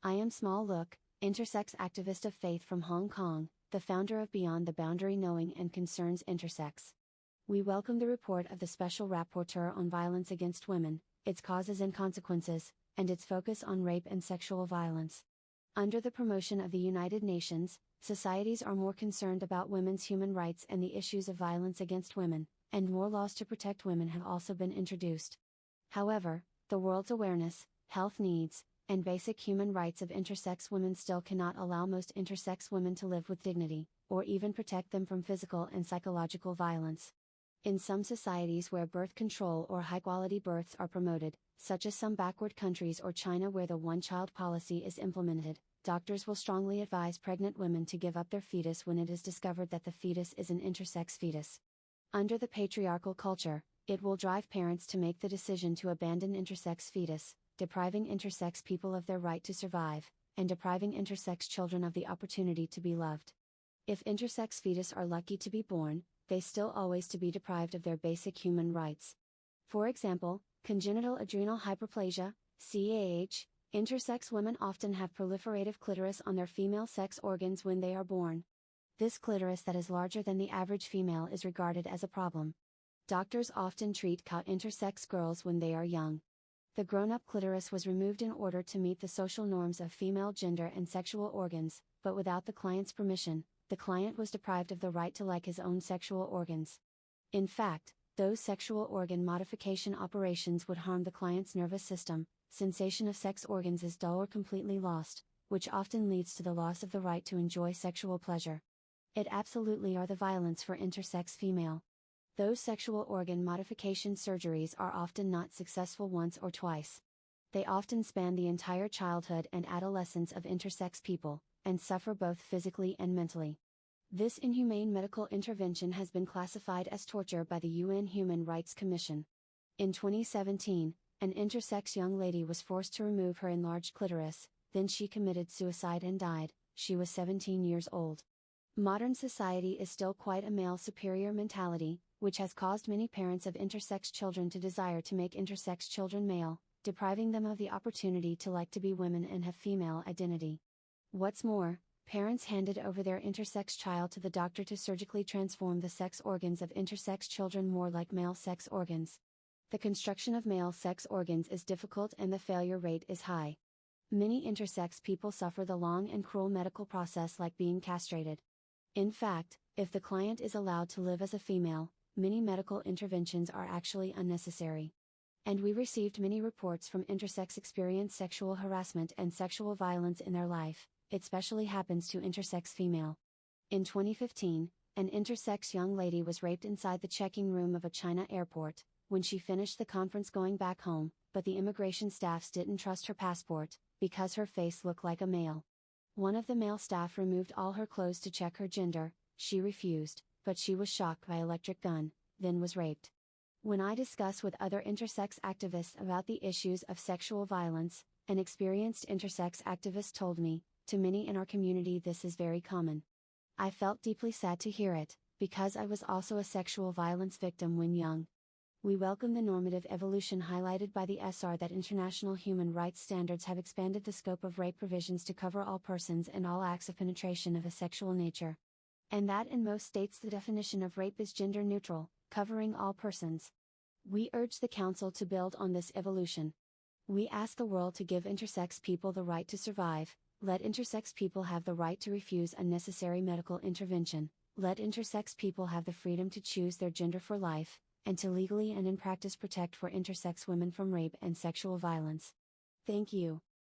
I am Small Look, intersex activist of faith from Hong Kong, the founder of Beyond the Boundary Knowing and Concerns Intersex. We welcome the report of the Special Rapporteur on Violence Against Women, its causes and consequences, and its focus on rape and sexual violence. Under the promotion of the United Nations, societies are more concerned about women's human rights and the issues of violence against women, and more laws to protect women have also been introduced. However, the world's awareness, health needs, and basic human rights of intersex women still cannot allow most intersex women to live with dignity, or even protect them from physical and psychological violence. In some societies where birth control or high-quality births are promoted, such as some backward countries or China where the one-child policy is implemented, doctors will strongly advise pregnant women to give up their fetus when it is discovered that the fetus is an intersex fetus. Under the patriarchal culture, it will drive parents to make the decision to abandon intersex fetus, depriving intersex people of their right to survive, and depriving intersex children of the opportunity to be loved. If intersex fetus are lucky to be born, they still always to be deprived of their basic human rights. For example, congenital adrenal hyperplasia, CAH, intersex women often have proliferative clitoris on their female sex organs when they are born. This clitoris that is larger than the average female is regarded as a problem. Doctors often treat intersex girls when they are young. The grown-up clitoris was removed in order to meet the social norms of female gender and sexual organs, but without the client's permission, the client was deprived of the right to like his own sexual organs. In fact, those sexual organ modification operations would harm the client's nervous system, sensation of sex organs is dull or completely lost, which often leads to the loss of the right to enjoy sexual pleasure. It absolutely are the violence for intersex female. Those sexual organ modification surgeries are often not successful once or twice. They often span the entire childhood and adolescence of intersex people, and suffer both physically and mentally. This inhumane medical intervention has been classified as torture by the UN Human Rights Commission. In 2017, an intersex young lady was forced to remove her enlarged clitoris, then she committed suicide and died. She was 17 years old. Modern society is still quite a male superior mentality, which has caused many parents of intersex children to desire to make intersex children male, depriving them of the opportunity to like to be women and have female identity. What's more, parents handed over their intersex child to the doctor to surgically transform the sex organs of intersex children more like male sex organs. The construction of male sex organs is difficult and the failure rate is high. Many intersex people suffer the long and cruel medical process like being castrated. In fact, if the client is allowed to live as a female, many medical interventions are actually unnecessary. And we received many reports from intersex experience sexual harassment and sexual violence in their life. It especially happens to intersex female. In 2015, an intersex young lady was raped inside the checking room of a China airport, when she finished the conference going back home, but the immigration staffs didn't trust her passport, because her face looked like a male. One of the male staff removed all her clothes to check her gender. She refused, but she was shocked by electric gun, then was raped. When I discuss with other intersex activists about the issues of sexual violence, an experienced intersex activist told me, to many in our community this is very common. I felt deeply sad to hear it, because I was also a sexual violence victim when young. We welcome the normative evolution highlighted by the SR that international human rights standards have expanded the scope of rape provisions to cover all persons and all acts of penetration of a sexual nature. And that in most states the definition of rape is gender neutral, covering all persons. We urge the Council to build on this evolution. We ask the world to give intersex people the right to survive. Let intersex people have the right to refuse unnecessary medical intervention, let intersex people have the freedom to choose their gender for life, and to legally and in practice protect for intersex women from rape and sexual violence. Thank you.